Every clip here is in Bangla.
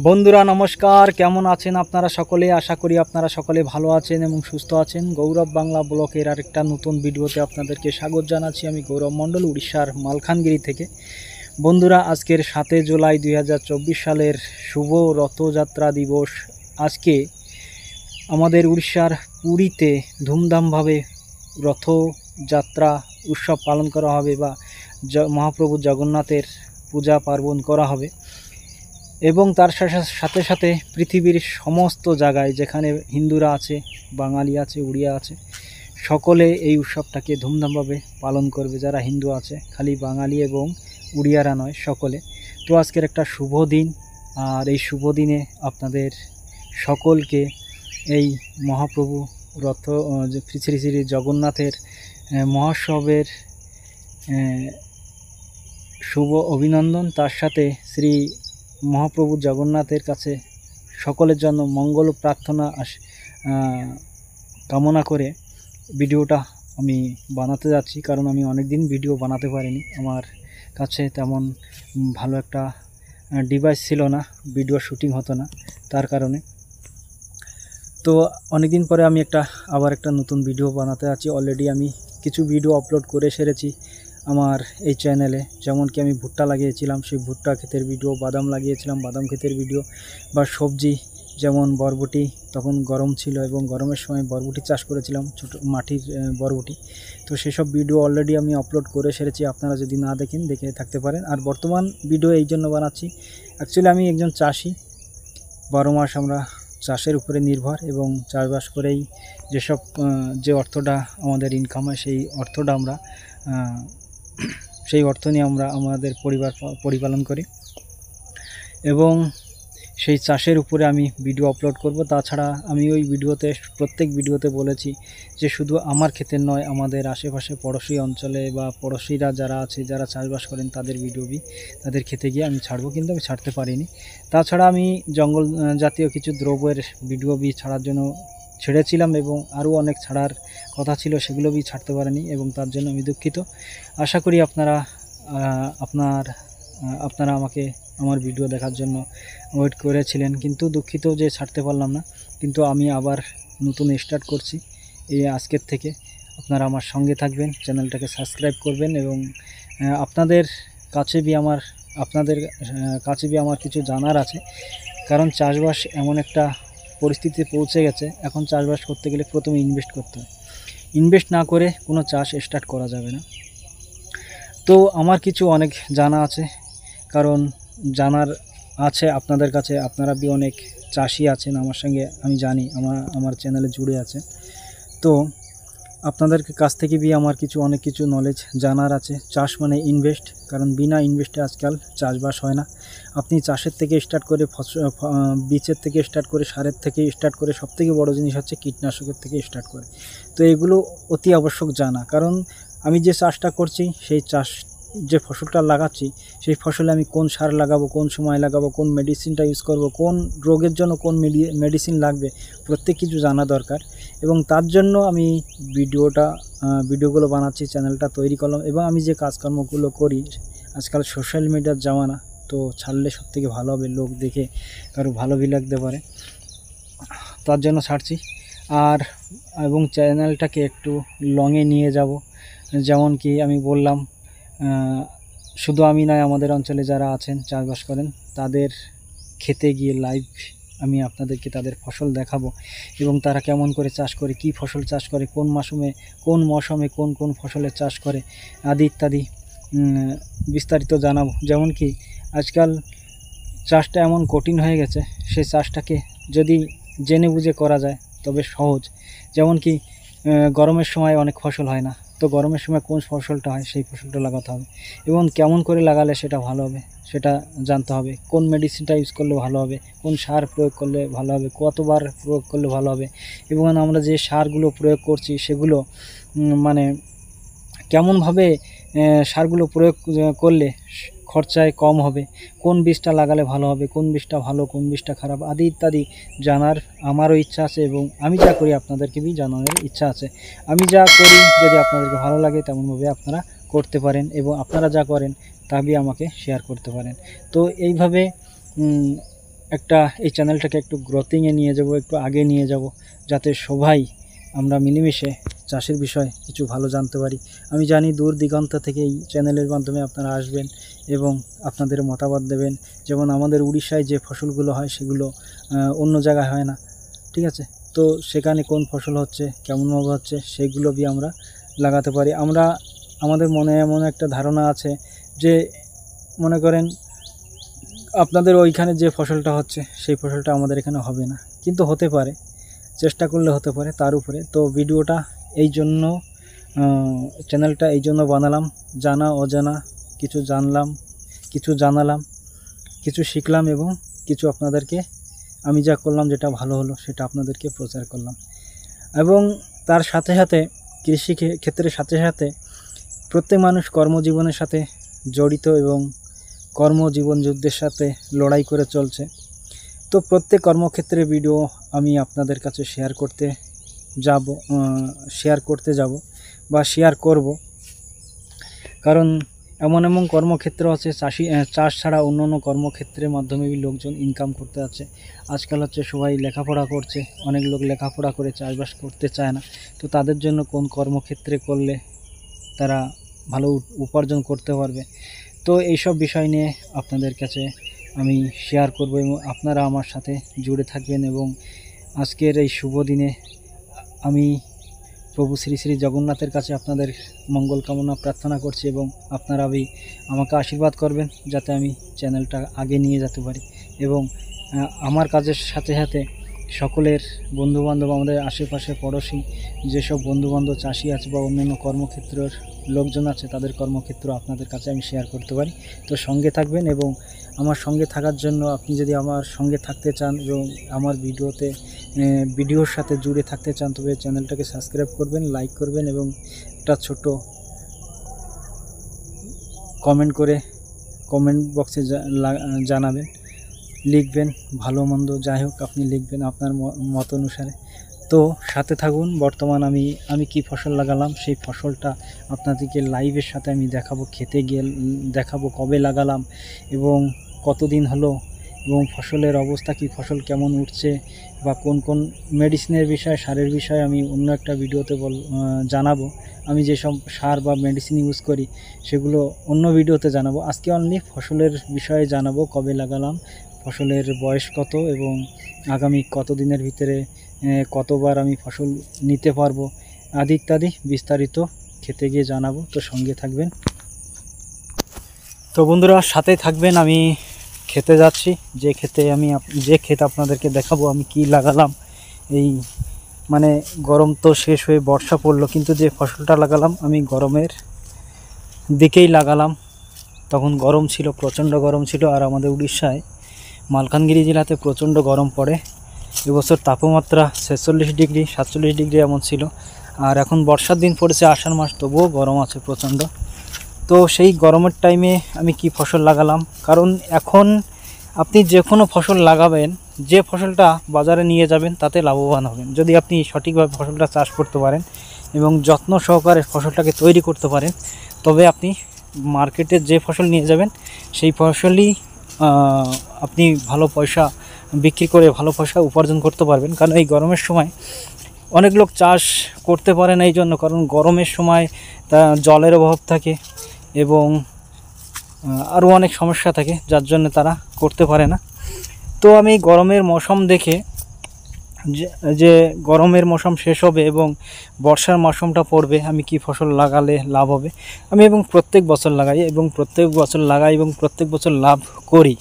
বন্ধুরা নমস্কার, কেমন আছেন আপনারা সকলে? আশা করি আপনারা সকলে ভালো আছেন এবং সুস্থ আছেন। গৌরব বাংলা ব্লকের আরেকটা নতুন ভিডিওতে আপনাদেরকে স্বাগত জানাচ্ছি। আমি গৌরব মণ্ডল, উড়িষ্যার মালখানগিরি থেকে। বন্ধুরা, আজকের 7 জুলাই 2024 সালের শুভ রথযাত্রা দিবস। আজকে আমাদের উড়িষ্যার পুরীতে ধুমধামভাবে রথযাত্রা উৎসব পালন করা হবে বা মহাপ্রভু জগন্নাথের পূজা পার্বণ করা হবে। এবং তার সাথে সাথে পৃথিবীর সমস্ত জায়গায় যেখানে হিন্দুরা আছে, বাঙালি আছে, উড়িয়া আছে, সকলে এই উৎসবটাকে ধুমধামভাবে পালন করবে। যারা হিন্দু আছে, খালি বাঙালি এবং উড়িয়ারা নয়, সকলে। তো আজকের একটা শুভ দিন, আর এই শুভ দিনে আপনাদের সকলকে এই মহাপ্রভু রথ শ্রী শ্রী জগন্নাথের মহোৎসবের শুভ অভিনন্দন। তার সাথে শ্রী মহাপ্রভু জগন্নাথের কাছে সকলের জন্য মঙ্গল প্রার্থনা কামনা করে ভিডিওটা আমি বানাতে যাচ্ছি। কারণ আমি অনেক দিন ভিডিও বানাতে পারিনি, আমার কাছে তেমন ভালো একটা ডিভাইস ছিল না, ভিডিও শুটিং হতো না, তার কারণে। তো অনেক দিন পরে আমি আবার একটা নতুন ভিডিও বানাতে যাচ্ছি। অলরেডি আমি কিছু ভিডিও আপলোড করে সেরেছি আমার এই চ্যানেলে। যেমন কি আমি ভুট্টা লাগিয়েছিলাম, সেই ভুট্টা ক্ষেতের ভিডিও, বাদাম লাগিয়েছিলাম, বাদাম ক্ষেতের ভিডিও, বা সবজি যেমন বরবটি, তখন গরম ছিল এবং গরমের সময় বরবটি চাষ করেছিলাম, ছোটো মাটির বরবটি। তো সেসব ভিডিও অলরেডি আমি আপলোড করে সেরেছি। আপনারা যদি না দেখেন, দেখে থাকতে পারেন। আর বর্তমান ভিডিও এই জন্য বানাচ্ছি, অ্যাকচুয়ালি আমি একজন চাষি। 12 মাস আমরা চাষের উপরে নির্ভর, এবং চাষবাস করেই যে অর্থটা আমাদের ইনকাম হয়, সেই অর্থ নিয়ে আমরা আমাদের পরিবার পরিপালন করি, এবং সেই চাষের উপরে আমি ভিডিও আপলোড করব। তাছাড়া আমি ওই প্রত্যেক ভিডিওতে বলেছি যে শুধু আমার ক্ষেতের নয়, আমাদের আশেপাশে পড়োশী অঞ্চলে বা পড়োশীরা যারা আছে, যারা চাষবাস করেন, তাদের তাদের খেতে গিয়ে আমি ছাড়বো, কিন্তু আমি ছাড়তে পারিনি। তাছাড়া আমি জঙ্গল জাতীয় কিছু দ্রব্যের ভিডিও ছাড়ার জন্য ছেড়েছিলাম, এবং আরও অনেক ছাড়ার কথা ছিল, সেগুলো ছাড়তে পারিনি, এবং তার জন্য আমি দুঃখিত। আশা করি আপনারা আমাকে আমার ভিডিও দেখার জন্য ওয়েট করেছিলেন, কিন্তু দুঃখিত যে ছাড়তে পারলাম না। কিন্তু আমি আবার নতুন স্টার্ট করছি এই আজকের থেকে। আপনারা আমার সঙ্গে থাকবেন, চ্যানেলটাকে সাবস্ক্রাইব করবেন, এবং আপনাদের কাছে আমার কিছু জানার আছে। কারণ চাষবাস এমন একটা পরিস্থিতিতে পৌঁছে গেছে, এখন চাষবাস করতে গেলে প্রথমে ইনভেস্ট করতে হয়। ইনভেস্ট না করে কোনো চাষ স্টার্ট করা যাবে না। তো আমার কিছু অনেক জানা আছে, কারণ জানার আছে আপনাদের কাছে। আপনারা অনেক চাষি আছেন আমার সঙ্গে, আমি জানি, আমার চ্যানেলে জুড়ে আছে। তো আপনাদের কাছ থেকে আমার অনেক কিছু নলেজ জানার আছে। চাষ মানে ইনভেস্ট, কারণ বিনা ইনভেস্টে আজকাল চাষবাস হয় না। আপনি চাষের থেকে স্টার্ট করে, বীজের থেকে স্টার্ট করে, সারের থেকে স্টার্ট করে, সবথেকে বড় জিনিস হচ্ছে কীটনাশকের থেকে স্টার্ট করে। তো এগুলো অতি আবশ্যক জানা, কারণ আমি যে চাষটা করছি, সেই যে ফসলটা লাগাচ্ছি, সেই ফসলে আমি কোন সার লাগাবো, কোন সময় লাগাবো, কোন মেডিসিনটা ইউজ করব, কোন রোগের জন্য কোন মেডিসিন লাগবে, প্রত্যেক কিছু জানা দরকার। এবং তার জন্য আমি ভিডিওগুলো বানাচ্ছি, চ্যানেলটা তৈরি করলাম। এবং আমি যে কাজকর্মগুলো করি, আজকাল সোশ্যাল মিডিয়ার জামানা, তো ছাড়লে সবথেকে ভালো হবে, লোক দেখে কারো ভালো ভি লাগতে পারে, তার জন্য ছাড়ছি। এবং চ্যানেলটাকে একটু লংয়ে নিয়ে যাব। যেমন কি আমি বললাম, শুধু আমি নয়, আমাদের অঞ্চলে যারা আছেন, চাষবাস করেন, তাদের খেতে গিয়ে লাইভ আমি আপনাদেরকে তাদের ফসল দেখাবো, এবং তারা কেমন করে চাষ করে, কি ফসল চাষ করে, কোন মৌসুমে কোন কোন ফসলের চাষ করে, আদি ইত্যাদি বিস্তারিত জানাবো। যেমন কি আজকাল চাষটা এমন কঠিন হয়ে গেছে, সেই চাষটাকে যদি জেনে বুঝে করা যায় তবে সহজ। যেমন কি গরমের সময় অনেক ফসল হয় না, তো গরমের সময় কোন ফসলটা হয়, সেই ফসলটা লাগাতে হবে, এবং কেমন করে লাগালে সেটা ভালো হবে সেটা জানতে হবে। কোন মেডিসিনটা ইউজ করলে ভালো হবে, কোন সার প্রয়োগ করলে ভালো হবে, কতবার প্রয়োগ করলে ভালো হবে, এবং আমরা যে সারগুলো প্রয়োগ করছি সেগুলো মানে কেমনভাবে সারগুলো প্রয়োগ করলে খরচায় কম হবে, কোন বীজটা লাগালে ভালো হবে, কোন বীজটা ভালো, কোন বীজটা খারাপ, আদি ইত্যাদি জানার আমারও ইচ্ছা আছে, এবং আমি যা করি আপনাদেরকে জানানোর ইচ্ছা আছে। আমি যা করি যদি আপনাদেরকে ভালো লাগে, তেমনভাবে আপনারা করতে পারেন, এবং আপনারা যা করেন তা আমাকে শেয়ার করতে পারেন। তো এইভাবে একটা এই চ্যানেলটাকে একটু গ্রোথিংয়ে নিয়ে যাব, একটু আগে নিয়ে যাব, যাতে সবাই আমরা মিলেমিশে চাষের বিষয়ে কিছু ভালো জানতে পারি। আমি জানি দূর দিগন্ত থেকে এই চ্যানেলের মাধ্যমে আপনারা আসবেন এবং আপনাদের মতামত দেবেন। যেমন আমাদের উড়িষ্যায় যে ফসলগুলো হয় সেগুলো অন্য জায়গায় হয় না, ঠিক আছে? তো সেখানে কোন ফসল হচ্ছে, কেমনভাবে হচ্ছে, সেগুলো দিয়ে আমরা লাগাতে পারি। আমাদের মনে এমন একটা ধারণা আছে যে মনে করেন আপনাদের ওইখানে যে ফসলটা হচ্ছে সেই ফসলটা আমাদের এখানে হবে না, কিন্তু হতে পারে, চেষ্টা করলে হতে পারে। তার উপরে তো ভিডিওটা এই জন্য, চ্যানেলটা এই জন্য বানালাম, জানা অজানা কিছু জানলাম, কিছু জানালাম, কিছু শিখলাম এবং কিছু আপনাদেরকে আমি যা করলাম যেটা ভালো হলো সেটা আপনাদেরকে প্রচার করলাম। এবং তার সাথে সাথে কৃষি ক্ষেত্রের সাথে সাথে প্রত্যেক মানুষ কর্মজীবনের সাথে জড়িত এবং কর্মজীবন যুদ্ধের সাথে লড়াই করে চলছে। তো প্রত্যেক কর্মক্ষেত্রে ভিডিও আমি আপনাদের কাছে শেয়ার করতে যাব বা শেয়ার করব। কারণ এমন এমন কর্মক্ষেত্র আছে, চাষ ছাড়া অন্য অন্য কর্মক্ষেত্রের মাধ্যমে লোকজন ইনকাম করতে আছে। আজকাল হচ্ছে সবাই লেখাপড়া করছে, অনেক লোক লেখাপড়া করে চাষবাস করতে চায় না। তো তাদের জন্য কোন কর্মক্ষেত্রে করলে তারা ভালো উপার্জন করতে পারবে, তো এইসব বিষয় নিয়ে আপনাদের কাছে আমি শেয়ার করব এবং আপনারা আমার সাথে জুড়ে থাকবেন। এবং আজকের এই শুভ দিনে আমি প্রভু শ্রী শ্রী জগন্নাথের কাছে আপনাদের মঙ্গল কামনা প্রার্থনা করছি এবং আপনারা আমাকে আশীর্বাদ করবেন যাতে আমি চ্যানেলটা আগে নিয়ে যেতে পারি। এবং আমার কাজের সাথে সাথে সকলের বন্ধুবান্ধব, আমাদের আশেপাশে পড়োশি যেসব বন্ধুবান্ধব চাষি আছে বা অন্যান্য কর্মক্ষেত্রের লোকজন আছে, তাদের কর্মক্ষেত্র আপনাদের কাছে আমি শেয়ার করতে পারি। তো সঙ্গে থাকবেন এবং আমার সঙ্গে থাকার জন্য আপনি যদি আমার সঙ্গে থাকতে চান এবং আমার ভিডিওর সাথে জুড়ে থাকতে চান, তবে চ্যানেলটাকে সাবস্ক্রাইব করবেন, লাইক করবেন এবং একটা ছোট কমেন্ট করে কমেন্ট বক্সে জানাবেন, লিখবেন, ভালো মন্দ যাই হোক আপনি লিখবেন আপনার মত অনুসারে। তো সাথে থাকুন। বর্তমান আমি কি ফসল লাগালাম সেই ফসলটা আপনাদেরকে লাইভের সাথে আমি দেখাবো, খেতে গিয়ে দেখাবো কবে লাগালাম এবং কতদিন হলো এবং ফসলের অবস্থা কি, ফসল কেমন উঠছে বা কোন কোন মেডিসিনের বিষয়ে, সারের বিষয়ে আমি অন্য একটা ভিডিওতে জানাবো। আমি যেসব সার বা মেডিসিন ইউজ করি সেগুলো অন্য ভিডিওতে জানাবো। আজকে অনলি ফসলের বিষয়ে জানাবো, কবে লাগালাম, ফসলের বয়স কত এবং আগামী কত দিনের ভিতরে কতবার আমি ফসল নিতে পারবো আদি ইত্যাদি বিস্তারিত খেতে গিয়ে জানাবো। তো সঙ্গে থাকবেন। তো বন্ধুরা সাথে থাকবেন। আমি খেতে যাচ্ছি, যে ক্ষেত আপনাদেরকে দেখাবো আমি কি লাগালাম। এই মানে গরম তো শেষ হয়ে বর্ষা পড়লো, কিন্তু যে ফসলটা লাগালাম আমি গরমের দিকেই লাগালাম। তখন গরম ছিল, প্রচণ্ড গরম ছিল। আর আমাদের উড়িষ্যায় মালকানগিরি জেলাতে প্রচণ্ড গরম পড়ে। এবছর তাপমাত্রা 46 ডিগ্রি 47 ডিগ্রি এমন ছিল। আর এখন বর্ষার দিন পড়েছে, আষাঢ় মাস, তবুও গরম আছে প্রচণ্ড। তো সেই গরমের টাইমে আমি কি ফসল লাগালাম, কারণ এখন আপনি যে কোনো ফসল লাগাবেন, যে ফসলটা বাজারে নিয়ে যাবেন তাতে লাভবান হবেন যদি আপনি সঠিকভাবে ফসলটা চাষ করতে পারেন এবং যত্ন সহকারে ফসলটাকে তৈরি করতে পারেন। তবে আপনি মার্কেটে যে ফসল নিয়ে যাবেন সেই ফসলই আপনি ভালো পয়সা বিক্রি করে ভালো পয়সা উপার্জন করতে পারবেন। কারণ এই গরমের সময় অনেক লোক চাষ করতে পারে না, এই জন্য কারণ গরমের সময় তা জলের অভাব থাকে এবং আরও অনেক সমস্যা থাকে, যার জন্য তারা করতে পারে না। তো আমি গরমের মৌসুম দেখে, যে গরমের মৌসুম শেষ হবে এবং বর্ষার মৌসুমটা পড়বে, আমি কি ফসল লাগালে লাভ হবে, আমি এবং প্রত্যেক বছর লাগাই এবং প্রত্যেক বছর লাভ করি,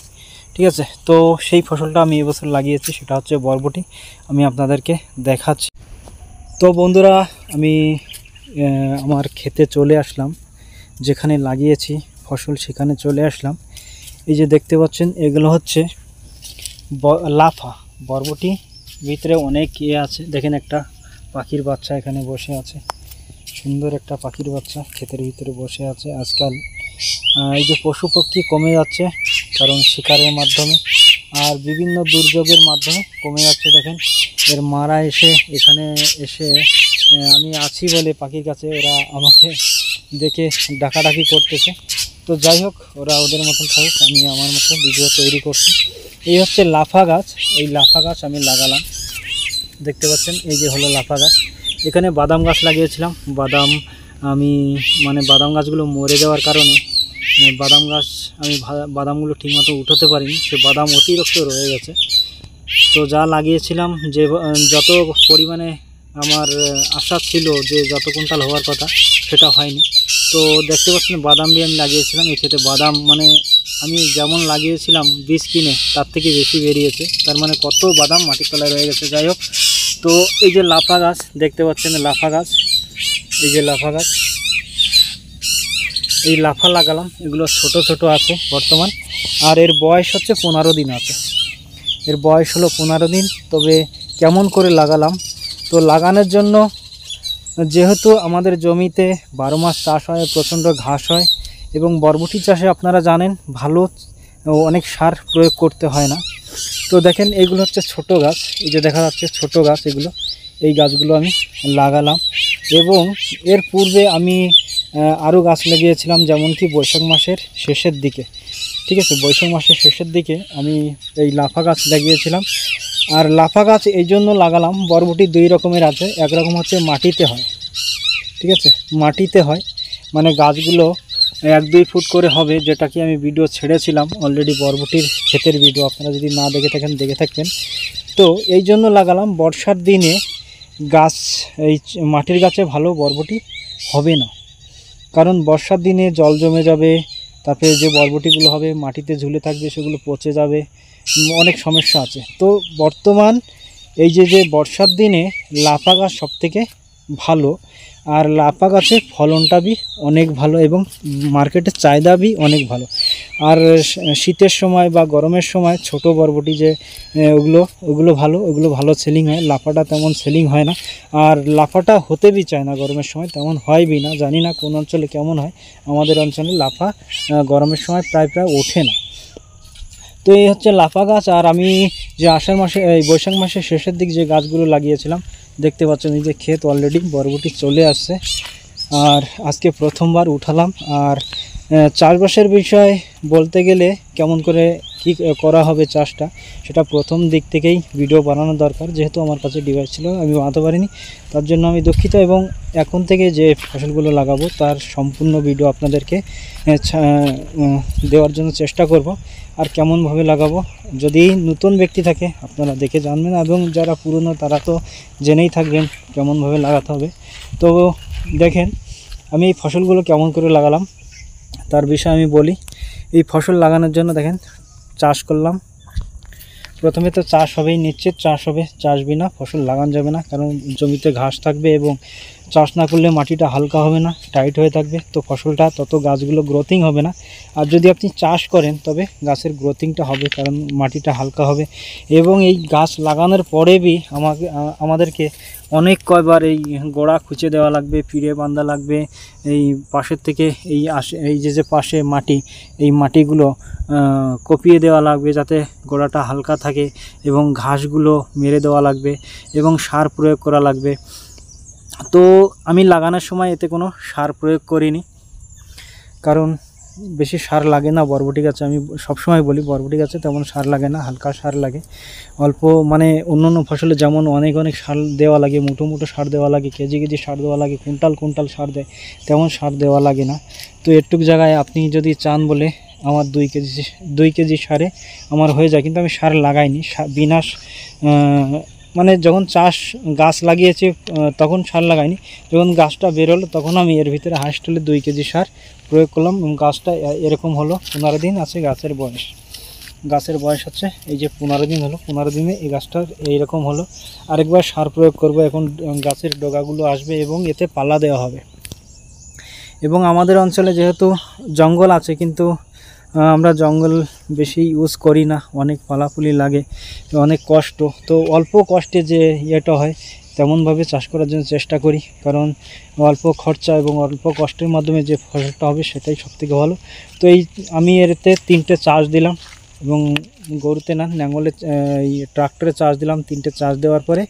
ঠিক আছে? তো সেই ফসলটা আমি এবছর লাগিয়েছি, সেটা হচ্ছে বরবটি। আমি আপনাদেরকে দেখাচ্ছি। তো বন্ধুরা আমি আমার ক্ষেতে চলে আসলাম, যেখানে লাগিয়েছি ফসল সেখানে চলে আসলাম। এই যে দেখতে পাচ্ছেন এগুলো হচ্ছে লাফা বরবটি, ভিতরে অনেক আছে। দেখেন একটা পাখির বাচ্চা এখানে বসে আছে, সুন্দর একটা পাখির বাচ্চা ক্ষেতের ভিতরে বসে আছে। আজকাল এই যে পশু পক্ষী কমে যাচ্ছে, কারণ শিকারের মাধ্যমে আর বিভিন্ন দুর্যোগের মাধ্যমে কমে যাচ্ছে। দেখেন এর মারা এখানে এসে আমি আছি বলে পাখির কাছে ওরা আমাকে দেখে ডাকাডাকি করতেছে। তো যাই হোক, ওরা ওদের মতন থাকুক, আমি আমার মতো ভিডিও তৈরি করছি। এই হচ্ছে লাফা গাছ। এই লাফা গাছ আমি লাগালাম, দেখতে পাচ্ছেন এই যে হলো লাফা গাছ। এখানে বাদাম গাছ লাগিয়েছিলাম, বাদাম আমি মানে বাদাম গাছগুলো মরে যাওয়ার কারণে বাদাম গাছ আমি বাদামগুলো ঠিকমতো উঠাতে পারিনি, সে বাদাম অতিরিক্ত রয়ে গেছে। তো যা লাগিয়েছিলাম যে যত পরিমাণে আমার আশা ছিল যে যত কুইন্টাল হওয়ার কথা সেটা হয়নি। তো দেখতে পাচ্ছেন বাদাম দিয়ে আমি লাগিয়েছিলাম, এই ক্ষেত্রে বাদাম মানে আমি যেমন লাগিয়েছিলাম বীজ কিনে তার থেকে বেশি বেরিয়েছে, তার মানে কত বাদাম মাটির তলায় রয়ে গেছে। যাই হোক, তো এই যে লাফা গাছ দেখতে পাচ্ছেন, লাফা গাছ, এই যে লাফা গাছ, এই লাফা লাগালাম, এগুলো ছোট ছোট আছে বর্তমান। আর এর বয়স হচ্ছে 15 দিন আছে, এর বয়স হলো 15 দিন। তবে কেমন করে লাগালাম, তো লাগানোর জন্য যেহেতু আমাদের জমিতে 12 মাস চাষ হয়, প্রচণ্ড ঘাস হয় এবং বরবটি চাষে আপনারা জানেন ভালো অনেক সার প্রয়োগ করতে হয় না। তো দেখেন এইগুলো হচ্ছে ছোট গাছ, এই যে দেখা যাচ্ছে ছোট গাছ, এগুলো এই গাছগুলো আমি লাগালাম। এবং এর পূর্বে আমি আরও গাছ লাগিয়েছিলাম, যেমন কি বৈশাখ মাসের শেষের দিকে, ঠিক আছে, বৈশাখ মাসের শেষের দিকে আমি এই লাফা গাছ লাগিয়েছিলাম। আর লাফা গাছ এই জন্য লাগালাম, বরবটি দুই রকমের আছে, একরকম হচ্ছে মাটিতে হয়, ঠিক আছে, মাটিতে হয় মানে গাছগুলো 1-2 ফুট করে হবে, যেটা কি আমি ভিডিও ছেড়েছিলাম অলরেডি, বরবটির ক্ষেতের ভিডিও, আপনারা যদি না দেখে থাকেন দেখে থাকবেন। তো এই জন্য লাগালাম, বর্ষার দিনে গাছ এই মাটির গাছে ভালো বরবটি হবে না, কারণ বর্ষার দিনে জল জমে যাবে, তারপরে যে বরবটিগুলো হবে মাটিতে ঝুলে থাকবে, সেগুলো পচে যাবে, অনেক সমস্যা আছে। তো বর্তমান এই যে বর্ষার দিনে লাফা গাছ সবথেকে ভালো, আর লাফা গাছের ফলনটা বি অনেক ভালো এবং মার্কেটের চাহিদা বি অনেক ভালো। আর শীতের সময় বা গরমের সময় ছোট বরবটি যে ওগুলো ভালো সেলিং হয়, লাফাটা তেমন সেলিং হয় না। আর লাফাটা হতে বি চায় না গরমের সময়, তেমন হয় বি না, জানি না কোন অঞ্চলে কেমন হয়, আমাদের অঞ্চলে লাফা গরমের সময় প্রায় ওঠে না। তো এই হচ্ছে লাফা গাছ। আর আমি যে আষাঢ় মাসে এই বৈশাখ মাসের শেষের দিক যে গাছগুলো লাগিয়েছিলাম, দেখতে পাচ্ছেন এই যে ক্ষেত অলরেডি বরবটি চলে আসছে, আর আজকে প্রথমবার উঠালাম। আর চাষবাসের বিষয় বলতে গেলে কেমন করে কি করা হবে চাষটা, সেটা প্রথম দিক থেকেই ভিডিও বানানো দরকার, যেহেতু আমার কাছে ডিভাইস ছিল আমি বানাতে পারিনি, তার জন্য আমি দুঃখিত। এবং এখন থেকে যে ফসলগুলো লাগাবো তার সম্পূর্ণ ভিডিও আপনাদেরকে দেওয়ার জন্য চেষ্টা করব। আর কেমনভাবে লাগাবো, যদি নতুন ব্যক্তি থাকে আপনারা দেখে জানবেন, এবং যারা পুরনো তারা তো জেনেই থাকবেন কেমনভাবে লাগাতে হবে। তো দেখেন আমি এই ফসলগুলো কেমন করে লাগালাম তার বিষয়ে আমি বলি। এই ফসল লাগানোর জন্য দেখেন চাষ করলাম, প্রথমে তো চাষ হবেই, নিশ্চিত চাষ হবে, চাষ বিনা ফসল লাগানো যাবে না, কারণ জমিতে ঘাস থাকবে এবং চাষ না করলে মাটিটা হালকা হবে না, টাইট হয়ে থাকবে, তো ফসলটা তত গাছগুলো গ্রোথিং হবে না। আর যদি আপনি চাষ করেন তবে গাছের গ্রোথিংটা হবে, কারণ মাটিটা হালকা হবে। এবং এই গাছ লাগানোর পরে বি আমাদেরকে অনেক কয়বার এই গোড়া খুঁচে দেওয়া লাগবে, পিড়ে বাঁধা লাগবে, এই পাশের থেকে এই যে পাশে মাটি, এই মাটিগুলো কপিয়ে দেওয়া লাগবে যাতে গোড়াটা হালকা থাকে, এবং ঘাসগুলো মেরে দেওয়া লাগবে, এবং সার প্রয়োগ করা লাগবে। তো আমি লাগানোর সময় এতে কোনো সার প্রয়োগ করিনি, কারণ বেশি সার লাগে না বরবটি গাছে, আমি সবসময় বলি বরবটি গাছে তেমন সার লাগে না, হালকা সার লাগে, অল্প, মানে অন্য ফসলে যেমন অনেক সার দেওয়া লাগে, মুঠো সার দেওয়া লাগে, কেজি সার দেওয়া লাগে, কুইন্টাল সার দেয়, তেমন সার দেওয়া লাগে না। তো এটুক জায়গায় আপনি যদি চান বলে আমার 2 কেজি সারে আমার হয়ে যায়, কিন্তু আমি সার লাগাইনি, বিনা মানে যখন গাছ লাগিয়েছি তখন সার লাগাইনি, যখন গাছটা বেরোলো তখন আমি এর ভিতরে হাইস্টলে 2 কেজি সার প্রয়োগ করলাম। এবং গাছটা এরকম হলো, 15 দিন আছে গাছের বয়স হচ্ছে এই যে 15 দিন হলো, 15 দিনে এই গাছটার এইরকম হলো। আরেকবার সার প্রয়োগ করব, এখন গাছের ডগাগুলো আসবে এবং এতে পালা দেওয়া হবে। এবং আমাদের অঞ্চলে যেহেতু জঙ্গল আছে, কিন্তু আমরা জঙ্গল বেশি ইউজ করি না, অনেক পালাপুলি লাগে, অনেক কষ্ট, তো অল্প কষ্টে যে ইয়েটা হয় তেমনভাবে চাষ করার জন্য চেষ্টা করি, কারণ অল্প খরচা এবং অল্প কষ্টের মাধ্যমে যে ফসলটা হবে সেটাই সবথেকে ভালো। তো আমি এতে 3টে চাষ দিলাম, এবং গরুতে না লাঙলে ট্রাক্টরে চাষ দিলাম। 3টে চাষ দেওয়ার পরে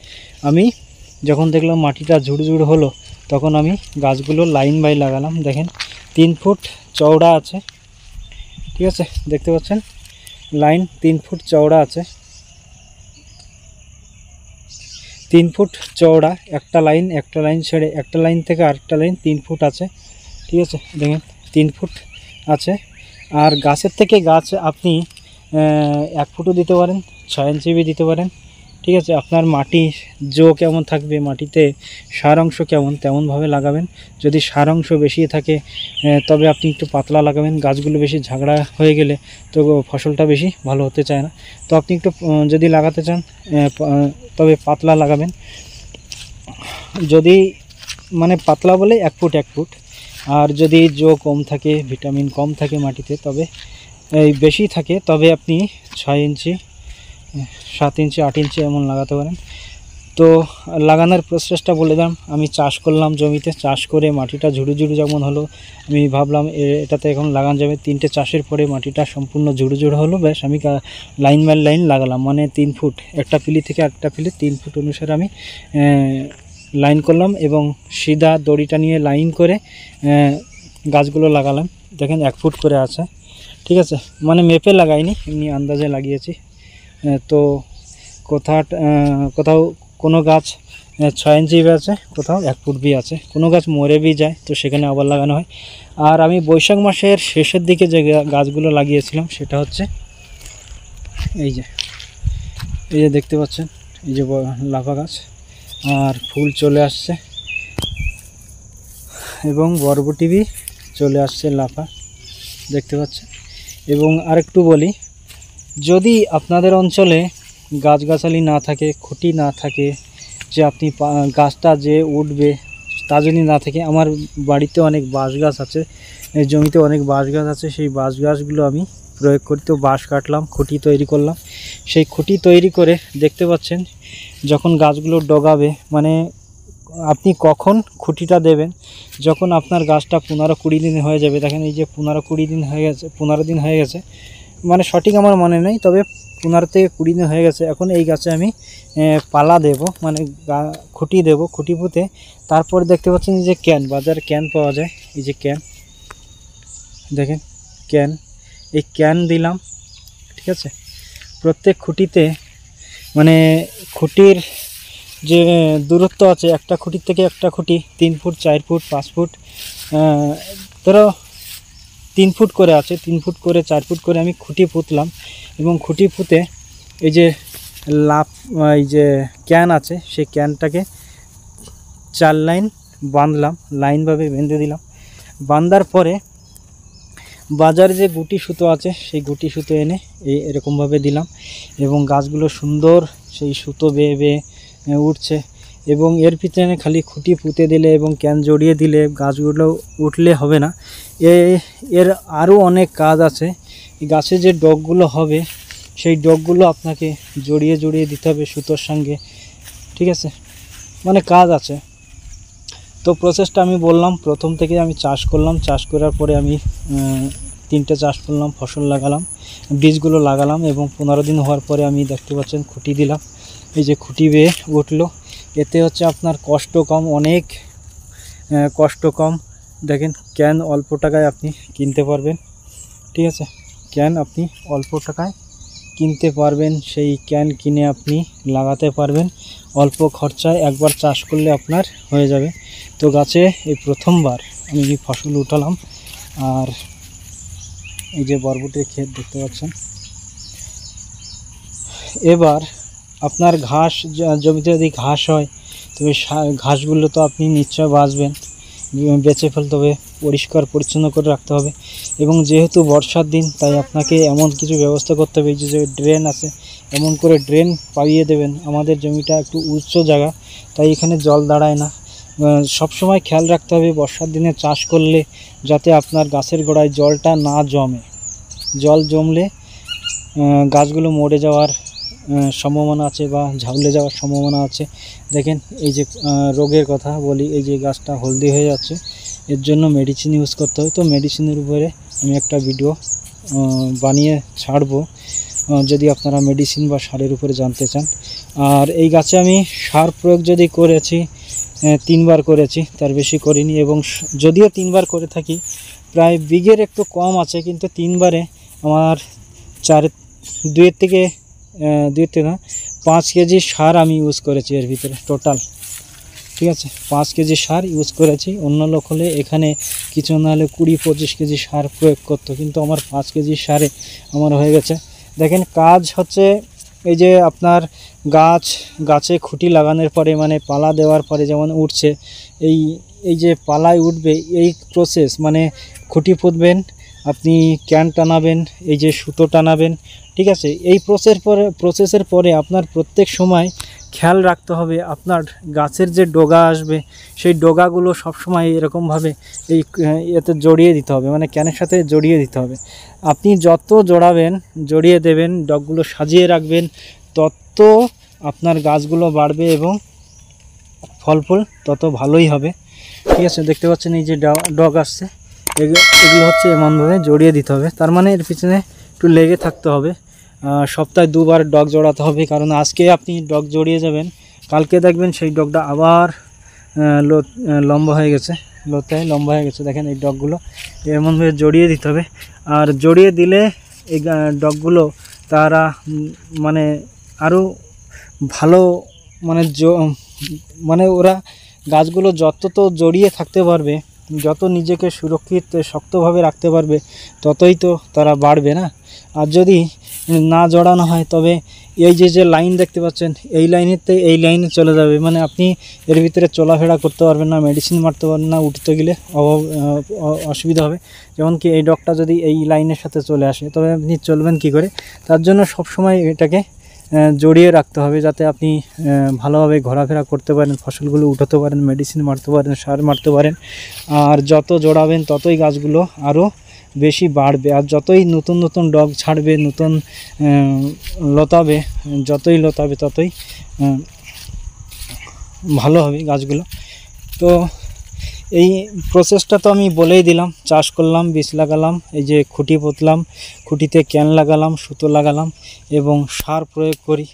আমি যখন দেখলাম মাটিটা ঝুড় হলো, তখন আমি গাছগুলো লাইন বাই লাগালাম। দেখেন 3 ফুট চওড়া আছে, ঠিক আছে, দেখতে পাচ্ছেন লাইন 3 ফুট চওড়া আছে, 3 ফুট চওড়া একটা লাইন ছেড়ে একটা লাইন থেকে আরেকটা লাইন 3 ফুট আছে। ঠিক আছে, দেখেন 3 ফুট আছে। আর গাছের থেকে গাছ আপনি 1 ফুটও দিতে পারেন, 6 ইঞ্চি দিতে পারেন। ঠিক আছে, আপনার মাটি জো কেমন থাকবে, মাটিতে সার অংশ কেমন, তেমনভাবে লাগাবেন। যদি সার অংশ বেশি থাকে তবে আপনি একটু পাতলা লাগাবেন। গাছগুলো বেশি ঝাগড়া হয়ে গেলে তো ফসলটা বেশি ভালো হতে চায় না। তো আপনি একটু যদি লাগাতে চান তবে পাতলা লাগাবেন। যদি মানে পাতলা বলে 1 ফুট 1 ফুট। আর যদি জো কম থাকে, ভিটামিন কম থাকে মাটিতে, তবে এই বেশি থাকে, তবে আপনি 6 ইঞ্চি 7 ইঞ্চি 8 ইঞ্চি এমন লাগাতে পারেন। তো লাগানোর প্রসেসটা বলে দিলাম। আমি চাষ করলাম, জমিতে চাষ করে মাটিটা ঝুড়ু ঝুড়ু যেমন হলো, আমি ভাবলাম এটাতে এখন লাগানো যাবে। 3টে চাষের পরে মাটিটা সম্পূর্ণ ঝুড়ু ঝুড়ু হলো, বেশ আমি লাইন বাই লাইন লাগালাম, মানে 3 ফুট একটা পিলি থেকে আরেকটা পিলি 3 ফুট অনুসারে আমি লাইন করলাম এবং সিধা দড়িটা নিয়ে লাইন করে গাছগুলো লাগালাম। দেখেন 1 ফুট করে আছে। ঠিক আছে, মানে মেপে লাগাইনি, এমনি আন্দাজে লাগিয়েছি। তো কোথাও কোনো গাছ 6 ইঞ্চি আছে, কোথাও 1 ফুট বি আছে, কোনো গাছ মরে বি যায়, তো সেখানে আবার লাগানো হয়। আর আমি বৈশাখ মাসের শেষের দিকে যে গাছগুলো লাগিয়েছিলাম সেটা হচ্ছে এই যে দেখতে পাচ্ছেন, এই যে লাফা গাছ, আর ফুল চলে আসছে এবং বরবটি বি চলে আসছে লাফা, দেখতে পাচ্ছেন। এবং আরেকটু বলি, যদি আপনাদের অঞ্চলে গাছগাছালি না থাকে, খুঁটি না থাকে, যে আপনি গাছটা যে উঠবে তা যদি না থাকে, আমার বাড়িতে অনেক বাঁশ গাছ আছে, এই জমিতে অনেক বাঁশ গাছ আছে, সেই বাঁশ গাছগুলো আমি প্রয়োগ করি। তো বাঁশ কাটলাম, খুঁটি তৈরি করলাম। সেই খুঁটি তৈরি করে দেখতে পাচ্ছেন, যখন গাছগুলো ডগাবে, মানে আপনি কখন খুঁটিটা দেবেন, যখন আপনার গাছটা 15-20 দিন হয়ে যাবে। দেখেন এই যে 15-20 দিন হয়ে গেছে, 15 দিন হয়ে গেছে, মানে সঠিক আমার মনে নেই, তবে 15 থেকে 20 দিন হয়ে গেছে। এখন এই গাছে আমি পালা দেব, মানে খুঁটি দেব, খুঁটি পুঁতে তারপর দেখতে পাচ্ছেন এই যে ক্যান, বাজারে ক্যান পাওয়া যায়, এই যে ক্যান, দেখেন ক্যান, এই ক্যান দিলাম। ঠিক আছে, প্রত্যেক খুঁটিতে, মানে খুঁটির যে দূরত্ব আছে, একটা খুঁটির থেকে একটা খুঁটি 3 ফুট 4 ফুট 5 ফুট, ধরো 3 ফুট করে আছে, 3 ফুট করে 4 ফুট করে আমি খুঁটি পুঁতলাম। এবং খুঁটি পুঁতে এই যে এই যে ক্যান আছে, সেই ক্যানটাকে 4 লাইন বাঁধলাম, লাইনভাবে বেঁধে দিলাম। বাঁধার পরে বাজারে যে গুটি সুতো আছে, সেই গুটি সুতো এনে এরকমভাবে দিলাম এবং গাছগুলো সুন্দর সেই সুতো বেয়ে বেয়ে উঠছে। এবং এর পিছনে খালি খুঁটি পুঁতে দিলে এবং ক্যান জড়িয়ে দিলে গাছগুলো উঠলে হবে না, এর আরও অনেক কাজ আছে। গাছে যে ডগগুলো হবে, সেই ডগগুলো আপনাকে জড়িয়ে জড়িয়ে দিতে হবে সুতোর সঙ্গে। ঠিক আছে, মানে কাজ আছে। তো প্রসেসটা আমি বললাম, প্রথম থেকে আমি চাষ করলাম, চাষ করার পরে আমি 3টে চাষ করলাম, ফসল লাগালাম, বীজগুলো লাগালাম এবং 15 দিন হওয়ার পরে আমি দেখতে পাচ্ছেন খুঁটি দিলাম, এই যে খুঁটি বেয়ে উঠলো। এতে হচ্ছে আপনার কষ্ট কম, অনেক কষ্ট কম। দেখেন ক্যান অল্প টাকায় আপনি কিনতে পারবেন। ঠিক আছে, ক্যান আপনি অল্প টাকায় কিনতে পারবেন, সেই ক্যান কিনে আপনি লাগাতে পারবেন অল্প খরচায়, একবার চাষ করলে আপনার হয়ে যাবে। তো গাছে এই প্রথমবার আমি ফসল উঠালাম। আর এই যে বরবটির ক্ষেত দেখতে পাচ্ছেন। এবার আপনার ঘাস, জমিতে যদি ঘাস হয় তবে ঘাসগুলো তো আপনি নিশ্চয় বাঁচবেন, বেঁচে ফেলতে হবে, পরিষ্কার পরিচ্ছন্ন করে রাখতে হবে। এবং যেহেতু বর্ষার দিন, তাই আপনাকে এমন কিছু ব্যবস্থা করতে হবে, যে ড্রেন আছে, এমন করে ড্রেন পাইয়ে দেবেন। আমাদের জমিটা একটু উচ্চ জায়গা, তাই এখানে জল দাঁড়ায় না। সব সময় খেয়াল রাখতে হবে বর্ষার দিনে চাষ করলে যাতে আপনার গাছের গোড়ায় জলটা না জমে। জল জমলে গাছগুলো মরে যাওয়ার সম্ভাবনা আছে বা ঝাউলে যাওয়ার সম্ভাবনা আছে। দেখেন এই যে রোগের কথা বলি, এই যে গাছটা হলদি হয়ে যাচ্ছে, এর জন্য মেডিসিন ইউজ করতে হবে। তো মেডিসিনের উপরে আমি একটা ভিডিও বানিয়ে ছাড়বো, যদি আপনারা মেডিসিন বা সারের উপরে জানতে চান। আর এই গাছে আমি সার প্রয়োগ যদি করেছি 3 বার করেছি, তার বেশি করিনি। এবং যদিও 3 বার করে থাকি, প্রায় বিঘের একটু কম আছে, কিন্তু 3 বারে আমার 2 থেকে 5 কেজি সার আমি ইউজ করেছি এর ভিতরে টোটাল, ঠিক আছে। 5 কেজি সার ইউজ করেছি। অন্য লোক হলে এখানে কিছু না হলে 20-25 কেজি সার প্রয়োগ করতো, কিন্তু আমার 5 কেজি সারে আমার হয়ে গেছে। দেখেন কাজ হচ্ছে এই যে আপনার গাছে খুঁটি লাগানোর পরে মানে পালা দেওয়ার পরে যেমন উঠছে, এই যে পালায় উঠবে এই প্রসেস, মানে খুঁটি পুঁতবেন, আপনি ক্যান টানাবেন, এই যে সুতো টানাবেন, ঠিক আছে। এই প্রসেসের পরে আপনার প্রত্যেক সময় খেয়াল রাখতে হবে আপনার গাছের যে ডগা আসবে সেই ডগাগুলো সবসময় এরকমভাবে এই এতে জড়িয়ে দিতে হবে, মানে ক্যানের সাথে জড়িয়ে দিতে হবে। আপনি যত জড়িয়ে দেবেন, ডগগুলো সাজিয়ে রাখবেন, তত আপনার গাছগুলো বাড়বে এবং ফল ফুল তত ভালোই হবে, ঠিক আছে। দেখতে পাচ্ছেন এই যে ডগ আসছে, এগুলো হচ্ছে এমনভাবে জড়িয়ে দিতে হবে। তার মানে এর পিছনে একটু লেগে থাকতে হবে। সপ্তাহে 2 বার ডগ জড়াতে হবে, কারণ আজকে আপনি ডগ জড়িয়ে যাবেন, কালকে দেখবেন সেই ডগটা আবার লম্বা হয়ে গেছে, লম্বা হয়ে গেছে। দেখেন এই ডগগুলো এমনভাবে জড়িয়ে দিতে হবে। আর জড়িয়ে দিলে এই ডগগুলো তারা মানে আরও ভালো, মানে ওরা গাছগুলো যত তো জড়িয়ে থাকতে পারবে, যত নিজেকে সুরক্ষিত শক্তভাবে রাখতে পারবে, ততই তো তারা বাড়বে না। আর যদি না জড়ানো হয় তবে এই যে লাইন দেখতে পাচ্ছেন, এই লাইনে চলে যাবে, মানে আপনি এর ভিতরে চলাফেরা করতে পারবেন না, মেডিসিন মারতে পারবেন না, উঠতে গেলে অসুবিধা হবে। যেমন কি এই ডগটা যদি এই লাইনের সাথে চলে আসে তবে আপনি চলবেন কি করে? তার জন্য সবসময় এটাকে জড়িয়ে রাখতে হবে, যাতে আপনি ভালোভাবে ঘোরাফেরা করতে পারেন, ফসলগুলো উঠাতে পারেন, মেডিসিন মারতে পারেন, সার মারতে পারেন। আর যত জড়াবেন ততই গাছগুলো আরও বেশি বাড়বে। আর যতই নতুন নতুন ডগ ছাড়বে, নতুন যতই লতাবে ততই ভালো হবে গাছগুলো। তো এই প্রসেসটা তো আমি বলেই দিলাম। চাষ করলাম, বীজ লাগালাম, এই যে খুঁটি পুঁতলাম, খুঁটিতে ক্যান লাগালাম, সুতো লাগালাম এবং সার প্রয়োগ করি,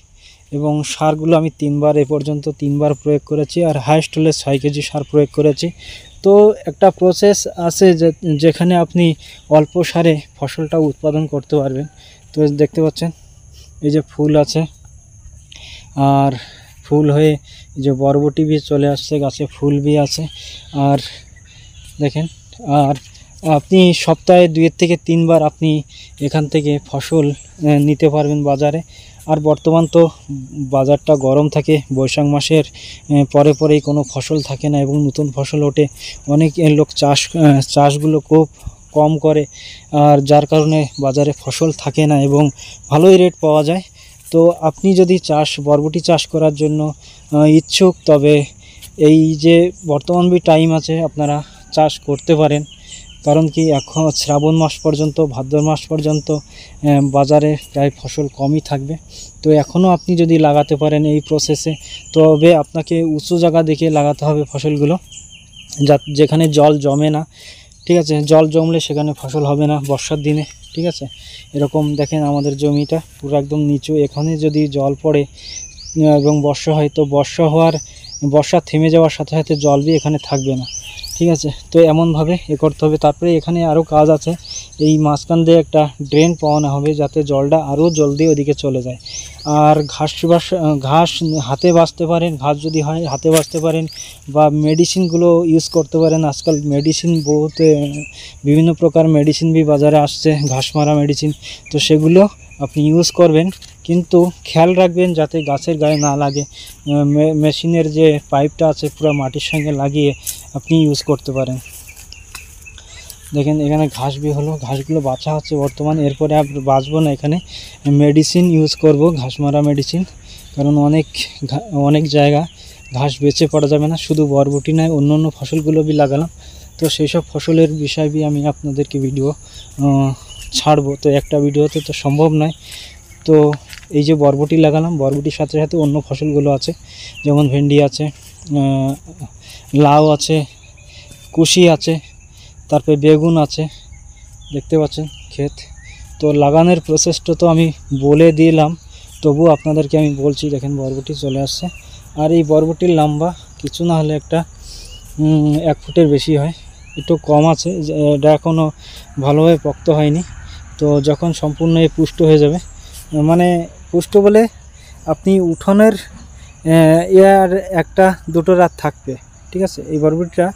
এবং সারগুলো আমি 3 বার এ পর্যন্ত 3 বার প্রয়োগ করেছি, আর হাইস্ট হলে 6 কেজি সার প্রয়োগ করেছি। তো একটা প্রসেস আছে যেখানে আপনি অল্প সারে ফসলটা উৎপাদন করতে পারবেন। তো দেখতে পাচ্ছেন এই যে ফুল আছে, আর ফুল হয়ে এই যে বরবটি বীজ চলে আসছে, গাছে ফুল বি আছে। আর দেখেন, আর আপনি সপ্তাহে 2 থেকে 3 বার আপনি এখান থেকে ফসল নিতে পারবেন বাজারে। আর বর্তমান তো বাজারটা গরম থাকে, বৈশাখ মাসের পরেই কোনো ফসল থাকে না এবং নতুন ফসল ওঠে। অনেক লোক চাষগুলো খুব কম করে, আর যার কারণে বাজারে ফসল থাকে না এবং ভালোই রেট পাওয়া যায়। তো আপনি যদি বরবটি চাষ করার জন্য ইচ্ছুক, তবে এই যে বর্তমান টাইম আছে, আপনারা চাষ করতে পারেন। কারণ কি এখন শ্রাবণ মাস পর্যন্ত, ভাদ্র মাস পর্যন্ত বাজারে প্রায় ফসল কমই থাকবে। তো এখনও আপনি যদি লাগাতে পারেন এই প্রসেসে, তবে আপনাকে উঁচু জায়গা দেখে লাগাতে হবে ফসলগুলো, যেখানে জল জমে না, ঠিক আছে। জল জমলে সেখানে ফসল হবে না বর্ষার দিনে, ঠিক আছে। এরকম দেখেন আমাদের জমিটা পুরো একদম নিচু, এখানে যদি জল পড়ে এবং বর্ষা হয়, তো বর্ষা থেমে যাওয়ার সাথে সাথে জল বি এখানে থাকবে না, ঠিক আছে। তো এমনভাবে করতে হবে। তারপরে এখানে আরও কাজ আছে, এই মাঝখান দিয়ে একটা ড্রেন পাওয়ানো হবে, যাতে জলটা আরও জলদি ওদিকে চলে যায়। আর ঘাস হাতে বাছতে পারেন, ঘাস যদি হয় হাতে বাছতে পারেন, বা মেডিসিনগুলো ইউজ করতে পারেন। আজকাল মেডিসিন বিভিন্ন প্রকার মেডিসিন বি বাজারে আসছে, ঘাস মারা মেডিসিন, তো সেগুলো আপনি ইউজ করবেন, কিন্তু খেয়াল রাখবেন যাতে গাছের গায়ে না লাগে। মেশিনের যে পাইপটা আছে পুরো মাটির সঙ্গে লাগিয়ে আপনি ইউজ করতে পারেন। দেখেন এখানে ঘাস বি হলো, ঘাসগুলো বাছা হচ্ছে বর্তমান। এরপরে আর বাছবো না, এখানে মেডিসিন ইউজ করব, ঘাস মারা মেডিসিন। কারণ অনেক জায়গা ঘাস বেঁচে পড়া যাবে না, শুধু বরবটি নয় অন্য ফসলগুলো বি লাগালাম। তো সেই সব ফসলের বিষয় বি আমি আপনাদেরকে ভিডিও ছাড়বো। তো একটা ভিডিওতে তো সম্ভব নয়। তো এই যে বরবটি লাগালাম, বরবটির সাথে সাথে অন্য ফসলগুলো আছে, যেমন ভেন্ডি আছে, লাউ আছে, কুশি আছে, তারপরে বেগুন আছে, দেখতে পাচ্ছেন ক্ষেত। তো লাগানোর প্রসেসটা তো আমি বলে দিলাম, তবু আপনাদেরকে আমি বলছি। দেখেন বরবটি চলে আসছে, আর এই বরবটির লম্বা কিছু না হলে একটা 1 ফুটের বেশি হয়, একটু কম আছে, এটা এখনও ভালোভাবে পোক্ত হয়নি। তো যখন সম্পূর্ণ পুষ্ট হয়ে যাবে মানে পুষ্ট বলে আপনি উঠোনের এর একটা দুটো রাত থাকবে, ঠিক আছে। এই বরবটিটা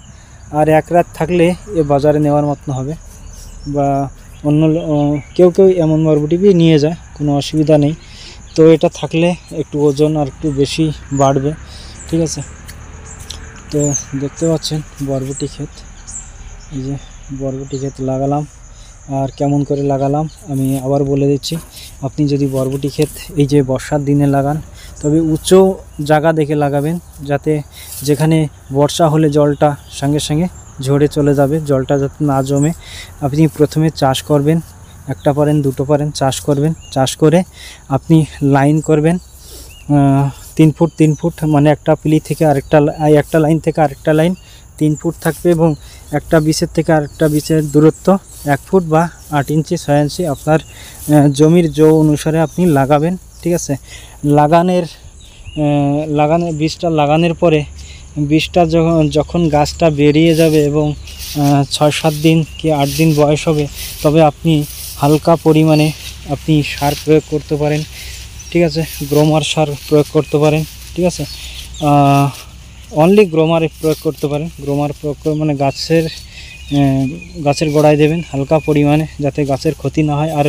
আর এক রাত থাকলে এ বাজারে নেওয়ার মতন হবে, বা অন্য কেউ এমন বরবটি নিয়ে যায়, কোনো অসুবিধা নেই। তো এটা থাকলে একটু ওজন আর একটু বেশি বাড়বে, ঠিক আছে। তো দেখতে পাচ্ছেন বরবটি ক্ষেত, এই যে বরবটি ক্ষেত লাগালাম। আর কেমন করে লাগালাম আমি আবার বলে দিচ্ছি। আপনি যদি বরবটি ক্ষেত এই যে বর্ষার দিনে লাগান, তবে উঁচু জায়গা দেখে লাগাবেন, যাতে যেখানে বর্ষা হলে জলটা সঙ্গে সঙ্গে ঝরে চলে যাবে, জলটা যাতে না জমে। আপনি প্রথমে চাষ করবেন, একটা পারেন দুটো পারেন চাষ করবেন, চাষ করে আপনি লাইন করবেন 3 ফুট 3 ফুট, মানে একটা পিলি থেকে একটা লাইন থেকে আরেকটা লাইন 3 ফুট থাকবে, এবং একটা বিচের থেকে আরেকটা বিচের দূরত্ব 1 ফুট বা 8 ইঞ্চি 6 ইঞ্চি আপনার জমির অনুসারে আপনি লাগাবেন, ঠিক আছে। লাগানোর বীজটা লাগানোর পরে বীজটা যখন গাছটা বেরিয়ে যাবে এবং 6-7 দিন কি 8 দিন বয়স হবে, তবে আপনি হালকা পরিমাণে আপনি সার প্রয়োগ করতে পারেন, ঠিক আছে। গ্রোমার সার প্রয়োগ করতে পারেন, ঠিক আছে। অনলি গ্রোমার প্রয়োগ করতে পারেন। গ্রোমার প্রয়োগ করে মানে গাছের গোড়ায় দেবেন হালকা পরিমাণে, যাতে গাছের ক্ষতি না হয়। আর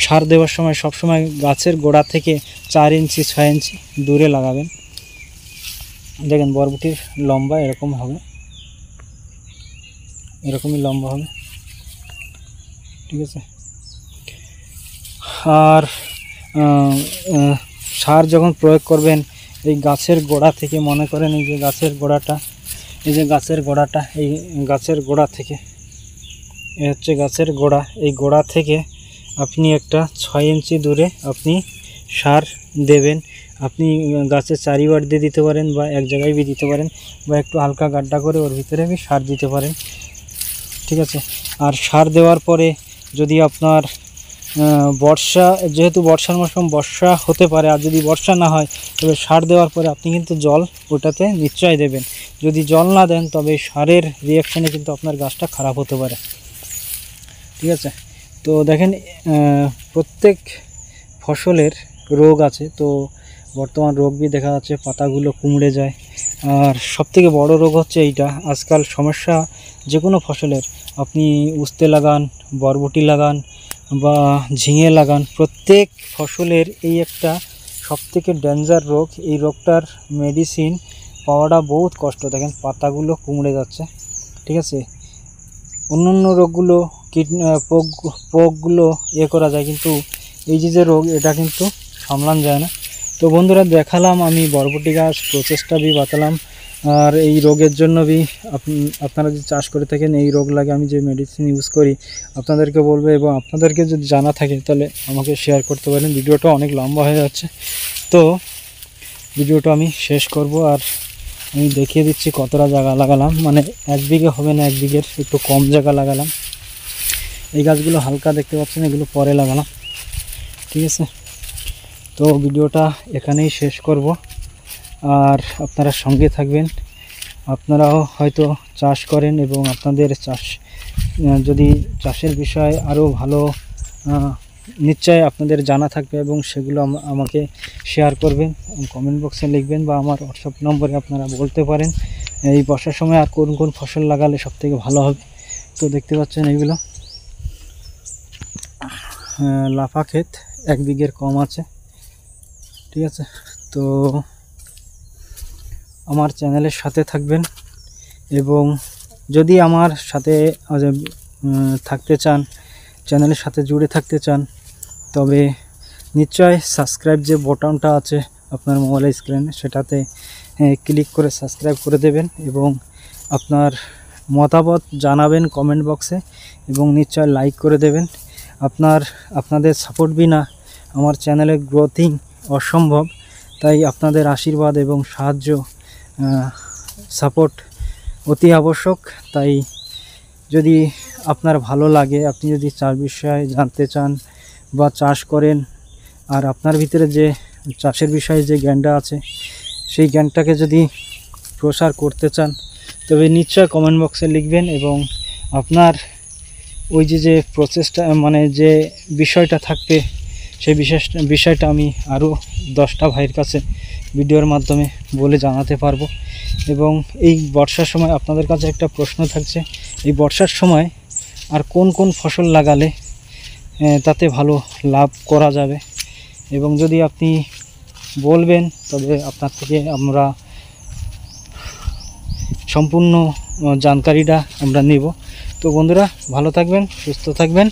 সার দেওয়ার সময় সবসময় গাছের গোড়া থেকে 4 ইঞ্চি 6 ইঞ্চি দূরে লাগাবেন। দেখেন বরবটির লম্বা এরকম হবে, এরকমই লম্বা হবে, ঠিক আছে। আর সার যখন প্রয়োগ করবেন এই গাছের গোড়া থেকে, মনে করেন এই যে গাছের গোড়াটা, এই গাছের গোড়া থেকে, এ হচ্ছে গাছের গোড়া, এই গোড়া থেকে আপনি একটা 6 ইঞ্চি দূরে আপনি সার দেবেন। আপনি গাছের চারিবার দিয়ে দিতে পারেন, বা এক জায়গায় দিতে পারেন, বা একটু হালকা গাড্ডা করে ওর ভিতরে সার দিতে পারেন, ঠিক আছে। আর সার দেওয়ার পরে যদি আপনার যেহেতু বর্ষার মৌসুম, বর্ষা হতে পারে, আর যদি বর্ষা না হয় তবে সার দেওয়ার পরে আপনি কিন্তু জল ওটাতে নিশ্চয় দেবেন। যদি জল না দেন তবে সারের রিয়াকশানে কিন্তু আপনার গাছটা খারাপ হতে পারে, ঠিক আছে। তো দেখেন প্রত্যেক ফসলের রোগ আছে, তো বর্তমান রোগ দেখা যাচ্ছে পাতাগুলো কুমড়ে যায়। আর সবথেকে বড় রোগ হচ্ছে এইটা আজকাল সমস্যা, যে কোনো ফসলের আপনি উস্তে লাগান, বরবটি লাগান বা ঝিঙে লাগান, প্রত্যেক ফসলের এই একটা সবথেকে ডেঞ্জার রোগ। এই রোগটার মেডিসিন পাওয়াটা বহুত কষ্ট। দেখেন পাতাগুলো কুমড়ে যাচ্ছে, ঠিক আছে। অন্যান্য রোগগুলো পোকগুলো করা যায়, কিন্তু এই যে রোগ, এটা কিন্তু সামলানো যায় না। তো বন্ধুরা দেখালাম আমি বরবটি গাছ প্রচেষ্টা বাতালাম। আর এই রোগের জন্য আপনারা যদি চাষ করে থাকেন, এই রোগ লাগে আমি যে মেডিসিন ইউজ করি আপনাদেরকে বলবো, এবং আপনাদেরকে যদি জানা থাকে তাহলে আমাকে শেয়ার করতে পারেন। ভিডিওটা অনেক লম্বা হয়ে যাচ্ছে, তো ভিডিওটা আমি শেষ করব। আর আমি দেখিয়ে দিচ্ছি কতটা জায়গা লাগালাম, মানে 1 বিঘে হবে না, 1 বিঘের একটু কম জায়গা লাগালাম। এই গাছগুলো হালকা দেখতে পাচ্ছেন, এগুলো পরে লাগালাম, ঠিক আছে। তো ভিডিওটা এখানেই শেষ করব, আর আপনারা সঙ্গে থাকবেন। আপনারাও হয়তো চাষ করেন, এবং আপনাদের যদি চাষের বিষয়ে আরও ভালো নিশ্চয় আপনাদের জানা থাকবে, এবং সেগুলো আমাকে শেয়ার করবেন, কমেন্ট বক্সে লিখবেন, বা আমার হোয়াটসঅ্যাপ নম্বরে আপনারা বলতে পারেন এই বর্ষার সময় আর কোন কোন ফসল লাগালে সবথেকে ভালো হবে। তো দেখতে পাচ্ছেন এইগুলো লাফা ক্ষেত, 1 বিঘের কম আছে, ঠিক আছে। তো আমার চ্যানেলের সাথে থাকবেন, এবং যদি আমার সাথে থাকতে চান, চ্যানেলের সাথে জুড়ে থাকতে চান, তবে নিশ্চয় সাবস্ক্রাইব যে বাটনটা আছে আপনার মোবাইলের স্ক্রিনে, সেটাতে ক্লিক করে সাবস্ক্রাইব করে দেবেন, এবং আপনার মতামত জানাবেন কমেন্ট বক্সে, এবং নিশ্চয় লাইক করে দেবেন। আপনাদের সাপোর্ট বিনা আমার চ্যানেলের গ্রোথিং অসম্ভব, তাই আপনাদের আশীর্বাদ এবং সাহায্য সাপোর্ট অতি আবশ্যক। তাই যদি আপনার ভালো লাগে, আপনি যদি চাষ বিষয়ে জানতে চান বা চাষ করেন, আর আপনার ভিতরে যে চাষের বিষয়ে যে জ্ঞানটা আছে সেই জ্ঞানটাকে যদি প্রসার করতে চান, তবে নিশ্চয় কমেন্ট বক্সে লিখবেন, এবং আপনার ওই যে প্রচেষ্টা মানে যে বিষয়টা থাকবে সেই বিষয়টা আমি আরও 10টা ভাইয়ের কাছে ভিডিওর মাধ্যমে বলে জানাতে পারবো। এবং এই বর্ষার সময় আপনাদের কাছে একটা প্রশ্ন থাকছে, এই বর্ষার সময় আর কোন কোন ফসল লাগালে তাতে ভালো লাভ করা যাবে, এবং যদি আপনি বলবেন তবে আপনার থেকে আমরা সম্পূর্ণ জানকারিটা আমরা নেব। তো বন্ধুরা, ভালো থাকবেন, সুস্থ থাকবেন।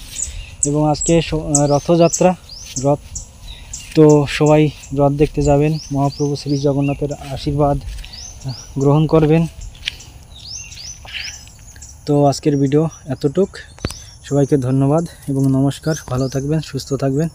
এবং আজকে রথযাত্রা, রথ, তো সবাই রথ দেখতে যাবেন, মহাপ্রভু শ্রী জগন্নাথের আশীর্বাদ গ্রহণ করবেন। তো আজকের ভিডিও এতটুক, সবাইকে ধন্যবাদ এবং নমস্কার, ভালো থাকবেন, সুস্থ থাকবেন।